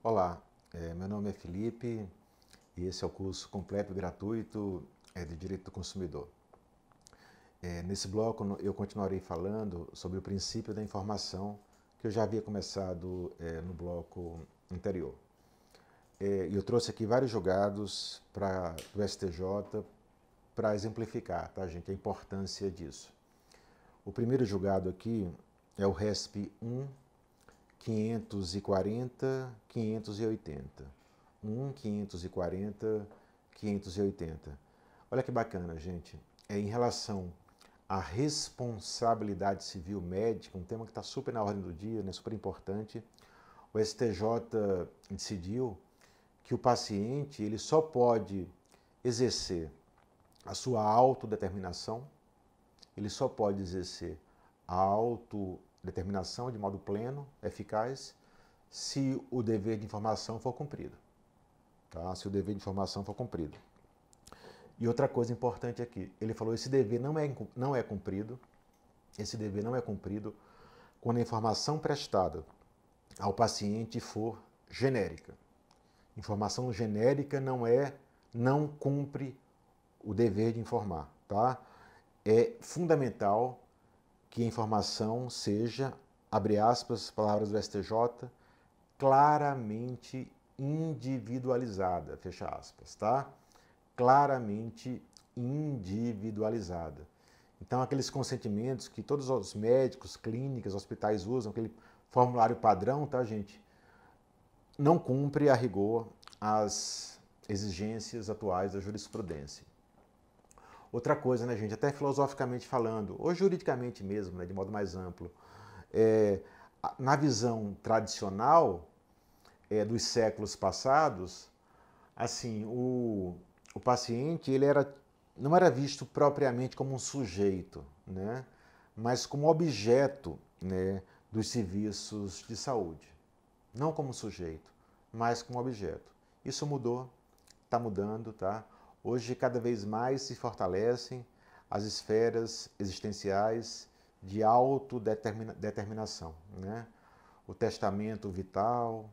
Olá, meu nome é Felipe e esse é o curso completo e gratuito de Direito do Consumidor. Nesse bloco eu continuarei falando sobre o princípio da informação que eu já havia começado no bloco anterior. E eu trouxe aqui vários julgados do STJ para exemplificar, tá, gente, a importância disso. O primeiro julgado aqui é o RESP 1 540, 580. 540, 580. Olha que bacana, gente. Em relação à responsabilidade civil médica, um tema que está super na ordem do dia, né, super importante, o STJ decidiu que o paciente ele só pode exercer a sua autodeterminação, ele só pode exercer a autodeterminação de modo pleno, eficaz, se o dever de informação for cumprido. Tá? Se o dever de informação for cumprido. E outra coisa importante aqui, ele falou que esse dever não é cumprido quando a informação prestada ao paciente for genérica. Informação genérica não cumpre o dever de informar, tá? É fundamental que a informação seja, abre aspas, palavras do STJ, claramente individualizada, fecha aspas, tá? Claramente individualizada. Então, aqueles consentimentos que todos os médicos, clínicas, hospitais usam, aquele formulário padrão, tá, gente? Não cumpre a rigor as exigências atuais da jurisprudência. Outra coisa, né, gente, até filosoficamente falando, ou juridicamente mesmo, né, de modo mais amplo, na visão tradicional dos séculos passados, assim, o paciente ele não era visto propriamente como um sujeito, né, mas como objeto, né, dos serviços de saúde. Não como sujeito, mas como objeto. Isso mudou, está mudando, tá? Hoje, cada vez mais se fortalecem as esferas existenciais de autodeterminação, né? O testamento vital,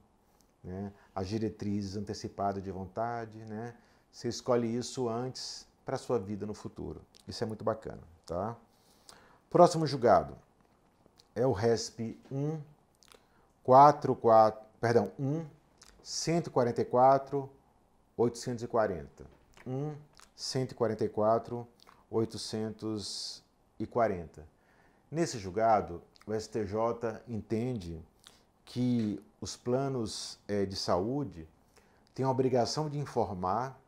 né? As diretrizes antecipadas de vontade, né? Você escolhe isso antes para a sua vida no futuro. Isso é muito bacana, tá? Próximo julgado é o RESP 144, 840. 144, 840. Nesse julgado, o STJ entende que os planos de saúde têm a obrigação de informar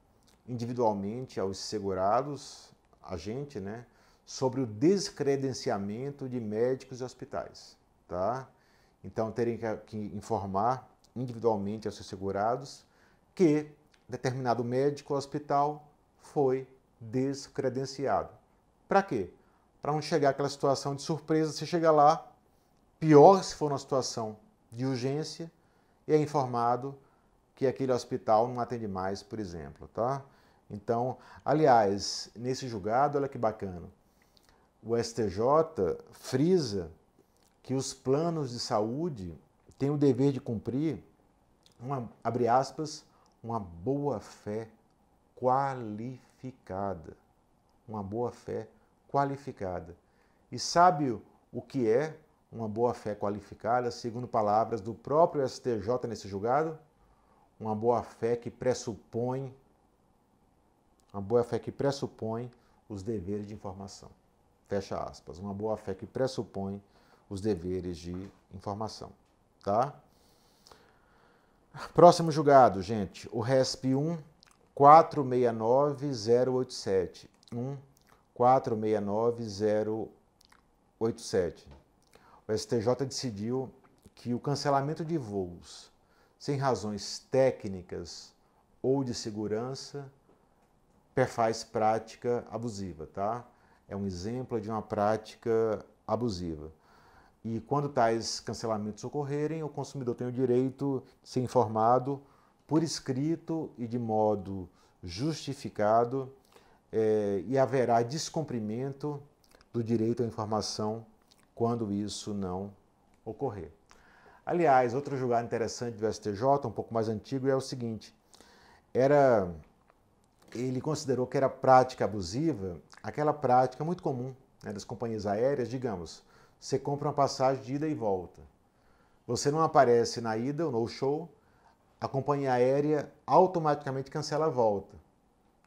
individualmente aos segurados, a gente, né, sobre o descredenciamento de médicos e hospitais, tá? Então, terem que informar individualmente aos seus segurados que determinado médico ou hospital foi descredenciado. Para quê? Para não chegar àquela situação de surpresa, você chega lá, pior se for uma situação de urgência, e é informado que aquele hospital não atende mais, por exemplo, tá? Então, aliás, nesse julgado, olha que bacana, o STJ frisa que os planos de saúde têm o dever de cumprir, abre aspas, uma boa-fé qualificada. Uma boa-fé qualificada. E sabe o que é uma boa-fé qualificada, segundo palavras do próprio STJ nesse julgado? Uma boa-fé que pressupõe os deveres de informação. Fecha aspas. Uma boa-fé que pressupõe os deveres de informação. Tá? Próximo julgado, gente, o RESP 1469087. 1469087. O STJ decidiu que o cancelamento de voos sem razões técnicas ou de segurança perfaz prática abusiva, tá? É um exemplo de uma prática abusiva. E quando tais cancelamentos ocorrerem, o consumidor tem o direito de ser informado por escrito e de modo justificado, e haverá descumprimento do direito à informação quando isso não ocorrer. Aliás, outro julgado interessante do STJ, um pouco mais antigo, é o seguinte: ele considerou que era prática abusiva aquela prática muito comum, né, das companhias aéreas. Digamos, você compra uma passagem de ida e volta. Você não aparece na ida, o no-show, a companhia aérea automaticamente cancela a volta.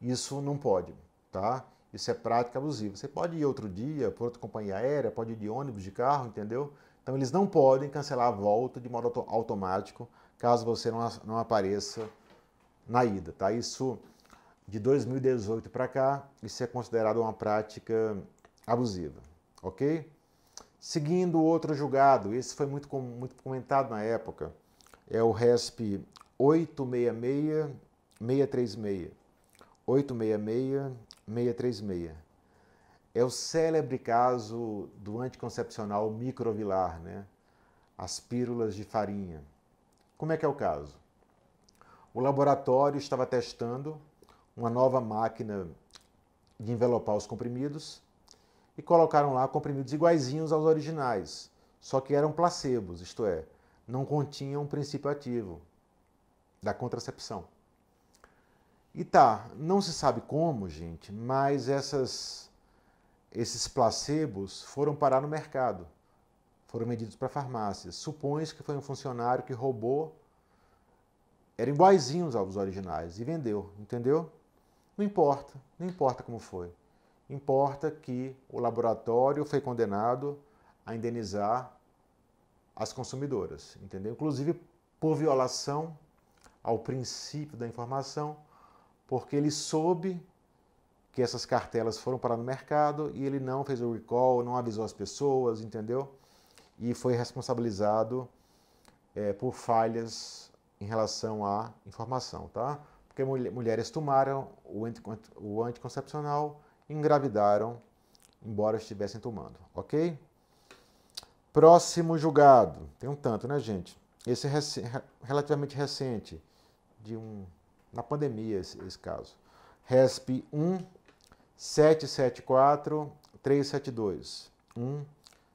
Isso não pode, tá? Isso é prática abusiva. Você pode ir outro dia por outra companhia aérea, pode ir de ônibus, de carro, entendeu? Então eles não podem cancelar a volta de modo automático caso você não apareça na ida, tá? Isso, de 2018 para cá, isso é considerado uma prática abusiva, ok? Seguindo outro julgado, esse foi muito comentado na época, é o RESP 866-636. 866-636. É o célebre caso do anticoncepcional microvilar, né? As pílulas de farinha. Como é que é o caso? O laboratório estava testando uma nova máquina de envelopar os comprimidos e colocaram lá comprimidos iguaizinhos aos originais, só que eram placebos, isto é, não continham um princípio ativo da contracepção. E tá, não se sabe como, gente, mas esses placebos foram parar no mercado, foram vendidos para farmácias. Supõe-se que foi um funcionário que roubou, eram iguaizinhos aos originais e vendeu, entendeu? Não importa como foi. Importa que o laboratório foi condenado a indenizar as consumidoras, entendeu? Inclusive por violação ao princípio da informação, porque ele soube que essas cartelas foram parar no mercado e ele não fez o recall, não avisou as pessoas, entendeu? E foi responsabilizado por falhas em relação à informação, tá? Porque mulheres tomaram o anticoncepcional e engravidaram, embora estivessem tomando, ok? Próximo julgado, tem um tanto, né, gente? Esse é relativamente recente, na pandemia, esse caso. RESP 1774372.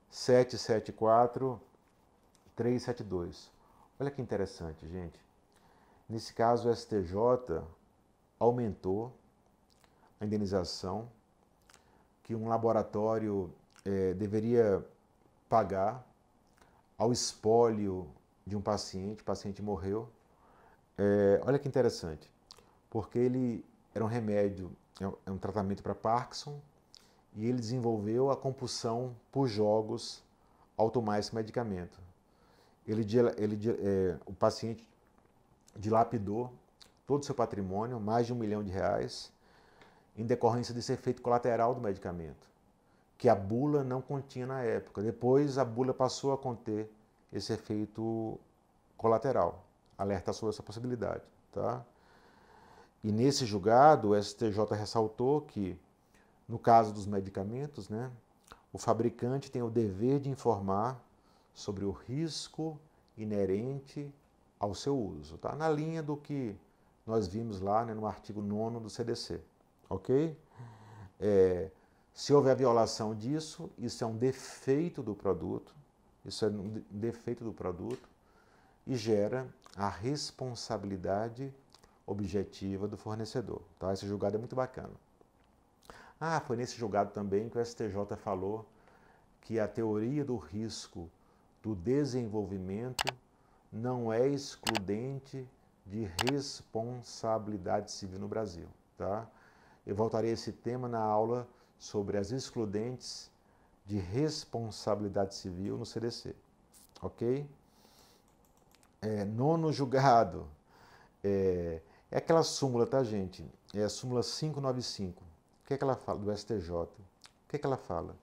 1774372. Olha que interessante, gente. Nesse caso, o STJ aumentou a indenização que um laboratório deveria pagar ao espólio de um paciente. O paciente morreu. Olha que interessante, porque ele era um remédio, é um tratamento para Parkinson, e ele desenvolveu a compulsão por jogos ao tomar esse medicamento. O paciente dilapidou todo o seu patrimônio, mais de R$1 milhão, em decorrência desse efeito colateral do medicamento, que a bula não continha na época. Depois a bula passou a conter esse efeito colateral, alerta sobre essa possibilidade, tá? E nesse julgado, o STJ ressaltou que, no caso dos medicamentos, né, o fabricante tem o dever de informar sobre o risco inerente ao seu uso, tá? Na linha do que nós vimos lá, né, no artigo 9º do CDC, ok? Se houver violação disso, isso é um defeito do produto, e gera a responsabilidade objetiva do fornecedor, tá? Esse julgado é muito bacana. Foi nesse julgado também que o STJ falou que a teoria do risco do desenvolvimento não é excludente de responsabilidade civil no Brasil, tá? Eu voltarei a esse tema na aula sobre as excludentes de responsabilidade civil no CDC, ok? Nono julgado, é aquela súmula, tá, gente? É a súmula 595. O que é que ela fala do STJ? O que é que ela fala?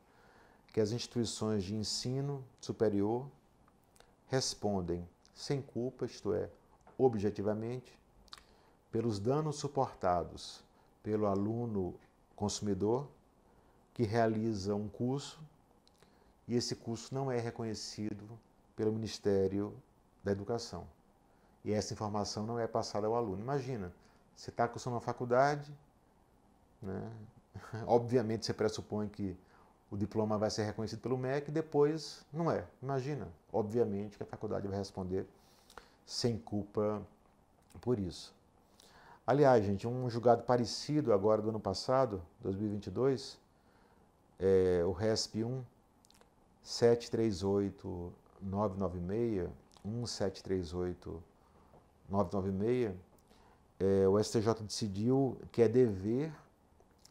Que as instituições de ensino superior respondem sem culpa, isto é, objetivamente, pelos danos suportados pelo aluno consumidor que realiza um curso e esse curso não é reconhecido pelo Ministério da Educação. E essa informação não é passada ao aluno. Imagina, você está cursando uma faculdade, né? Obviamente você pressupõe que o diploma vai ser reconhecido pelo MEC e depois não é. Imagina, obviamente que a faculdade vai responder sem culpa por isso. Aliás, gente, um julgado parecido agora do ano passado, 2022, o RESP 1738996, 1738996, o STJ decidiu que é dever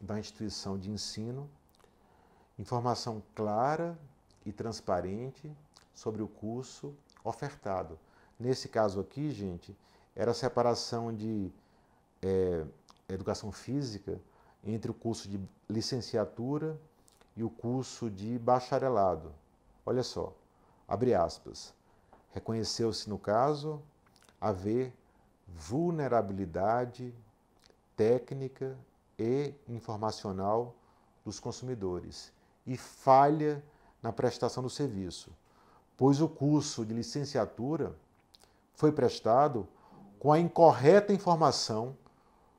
da instituição de ensino informação clara e transparente sobre o curso ofertado. Nesse caso aqui, gente, era a separação de educação física entre o curso de licenciatura e o curso de bacharelado. Olha só, abre aspas, reconheceu-se no caso haver vulnerabilidade técnica e informacional dos consumidores e falha na prestação do serviço, pois o curso de licenciatura foi prestado com a incorreta informação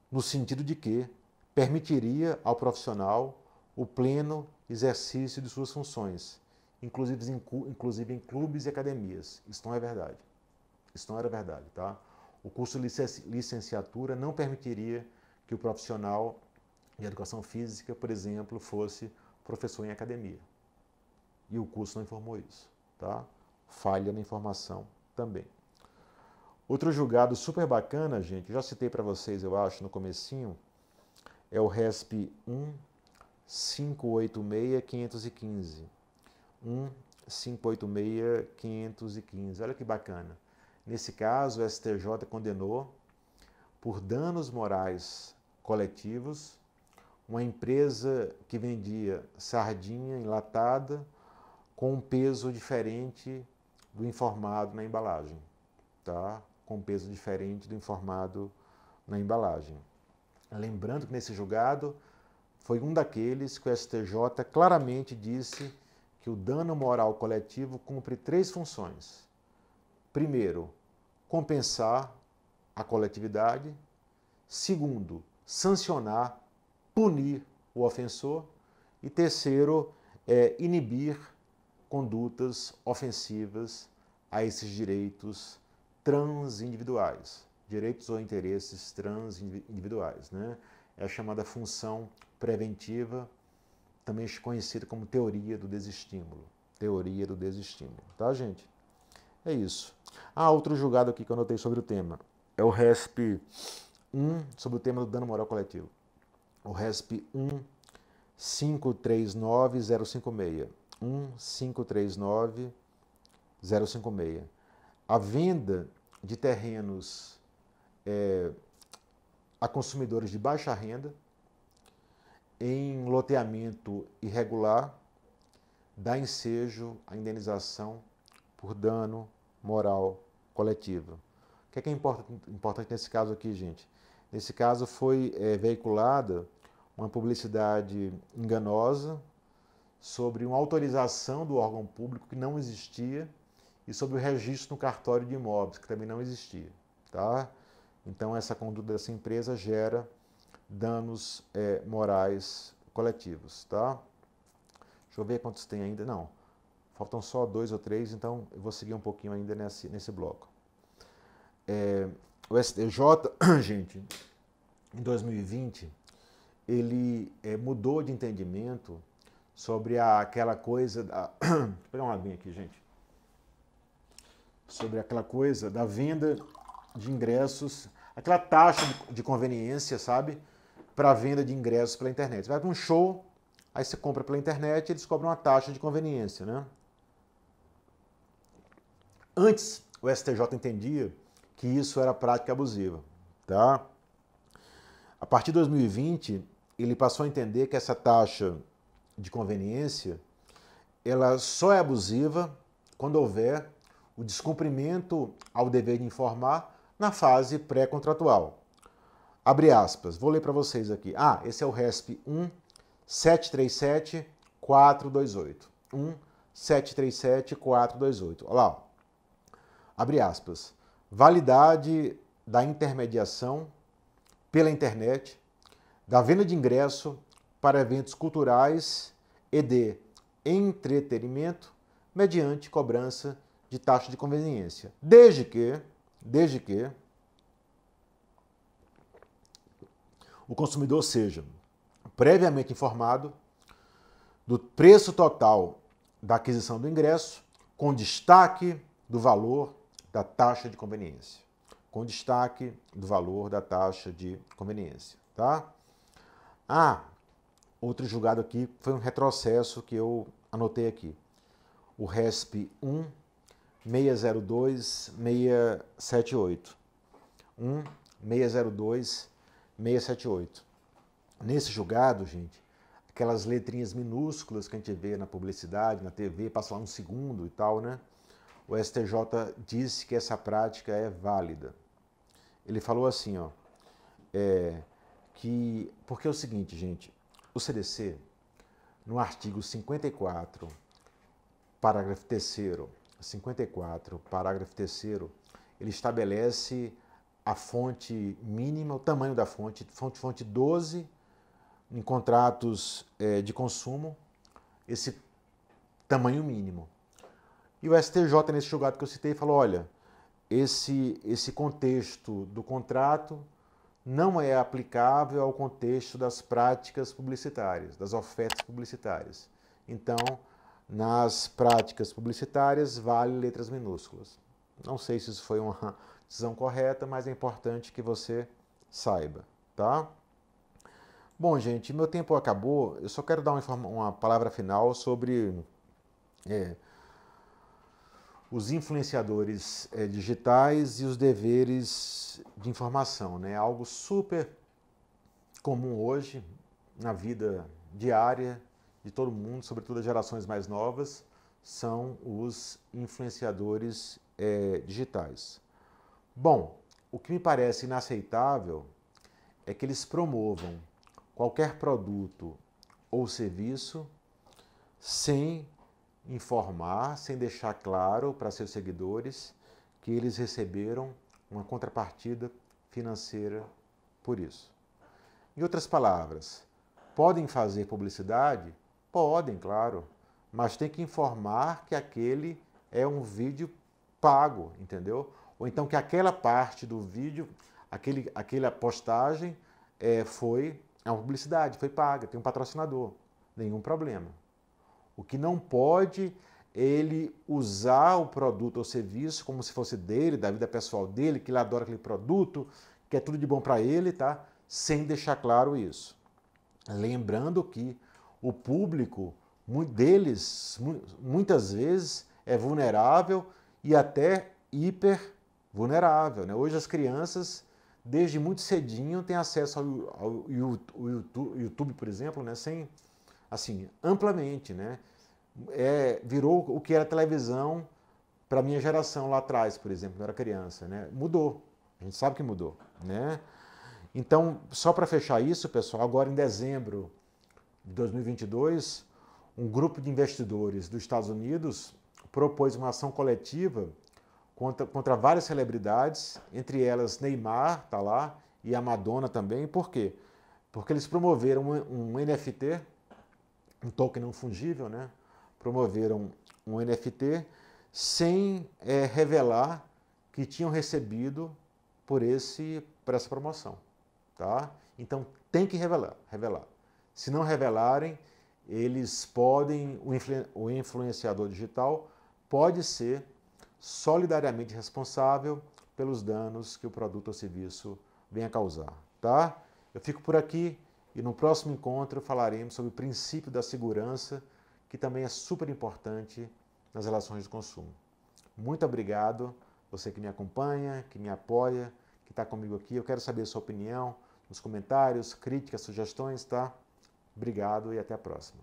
no sentido de que permitiria ao profissional o pleno exercício de suas funções, inclusive em clubes e academias. Isso não é verdade. Isso não era verdade, tá? O curso de licenciatura não permitiria que o profissional de educação física, por exemplo, fosse professor em academia. E o curso não informou isso, tá? Falha na informação também. Outro julgado super bacana, gente, já citei para vocês, eu acho, no comecinho, é o RESP 1586515. 1586515. Olha que bacana. Nesse caso, o STJ condenou por danos morais coletivos uma empresa que vendia sardinha enlatada com um peso diferente do informado na embalagem, tá? Com um peso diferente do informado na embalagem. Lembrando que nesse julgado foi um daqueles que o STJ claramente disse que o dano moral coletivo cumpre 3 funções. Primeiro, compensar a coletividade. Segundo, sancionar, punir o ofensor. E terceiro, inibir condutas ofensivas a esses direitos transindividuais, direitos ou interesses transindividuais, né? É a chamada função preventiva, também conhecida como teoria do desestímulo. Teoria do desestímulo, tá, gente? É isso. Outro julgado aqui que eu anotei sobre o tema. É o RESP 1, sobre o tema do dano moral coletivo. O RESP 1539056. 1539056. A venda de terrenos a consumidores de baixa renda em loteamento irregular dá ensejo à indenização por dano moral coletivo. O que é importante nesse caso aqui, gente? Nesse caso foi veiculada uma publicidade enganosa sobre uma autorização do órgão público que não existia e sobre o registro no cartório de imóveis, que também não existia, tá? Então, essa conduta dessa empresa gera danos morais coletivos, tá? Deixa eu ver quantos tem ainda. Não, faltam só 2 ou 3, então eu vou seguir um pouquinho ainda nesse bloco. O STJ, gente, em 2020, ele mudou de entendimento sobre aquela coisa da... Deixa eu pegar uma aguinha aqui, gente. Sobre aquela coisa da venda de ingressos, aquela taxa de conveniência, sabe? Para a venda de ingressos pela internet. Você vai para um show, aí você compra pela internet e eles cobram uma taxa de conveniência, né? Antes, o STJ entendia que isso era prática abusiva, tá? A partir de 2020, ele passou a entender que essa taxa de conveniência, ela só é abusiva quando houver o descumprimento ao dever de informar na fase pré-contratual. Abre aspas, vou ler para vocês aqui. Esse é o RESP 1737428. 1737428. Olha lá. Abre aspas. Validade da intermediação pela internet, da venda de ingresso para eventos culturais e de entretenimento mediante cobrança de taxa de conveniência, desde que o consumidor seja previamente informado do preço total da aquisição do ingresso, com destaque do valor da taxa de conveniência. Com destaque do valor da taxa de conveniência, tá? Outro julgado aqui foi um retrocesso que eu anotei aqui. O RESP 1602678. 1602678. Nesse julgado, gente, aquelas letrinhas minúsculas que a gente vê na publicidade, na TV, passa lá um segundo e tal, né? O STJ disse que essa prática é válida. Ele falou assim, ó, porque é o seguinte, gente, o CDC, no artigo 54, parágrafo 3º, 54, parágrafo 3º, ele estabelece a fonte mínima, o tamanho da fonte 12, em contratos de consumo, esse tamanho mínimo. E o STJ, nesse julgado que eu citei, falou, olha, esse contexto do contrato não é aplicável ao contexto das práticas publicitárias, das ofertas publicitárias. Então, nas práticas publicitárias, vale letras minúsculas. Não sei se isso foi uma decisão correta, mas é importante que você saiba, tá? Bom, gente, meu tempo acabou. Eu só quero dar uma palavra final sobre os influenciadores digitais e os deveres de informação, né? Algo super comum hoje na vida diária de todo mundo, sobretudo as gerações mais novas, são os influenciadores digitais. Bom, o que me parece inaceitável é que eles promovam qualquer produto ou serviço sem informar, sem deixar claro para seus seguidores que eles receberam uma contrapartida financeira por isso. Em outras palavras, podem fazer publicidade? Podem, claro, mas tem que informar que aquele é um vídeo pago, entendeu? Ou então que aquela parte do vídeo, aquela postagem é uma publicidade, foi paga, tem um patrocinador, nenhum problema. O que não pode é ele usar o produto ou serviço como se fosse dele, da vida pessoal dele, que ele adora aquele produto, que é tudo de bom para ele, tá? Sem deixar claro isso. Lembrando que o público deles, muitas vezes, é vulnerável e até hiper vulnerável, né? Hoje as crianças, desde muito cedinho, têm acesso ao YouTube, por exemplo, né? Assim, amplamente, né? Virou o que era televisão para a minha geração lá atrás, por exemplo, quando eu era criança, né? Mudou, a gente sabe que mudou, né? Então, só para fechar isso, pessoal, agora em dezembro de 2022, um grupo de investidores dos Estados Unidos propôs uma ação coletiva contra várias celebridades, entre elas Neymar, tá lá, e a Madonna também. Por quê? Porque eles promoveram um NFT, um token não fungível, né? Promoveram um NFT sem revelar que tinham recebido por essa promoção, tá? Então tem que revelar. Se não revelarem, eles podem, o influenciador digital pode ser solidariamente responsável pelos danos que o produto ou serviço venha a causar, tá? Eu fico por aqui e no próximo encontro falaremos sobre o princípio da segurança, que também é super importante nas relações de consumo. Muito obrigado, você que me acompanha, que me apoia, que está comigo aqui. Eu quero saber a sua opinião nos comentários, críticas, sugestões, tá? Obrigado e até a próxima.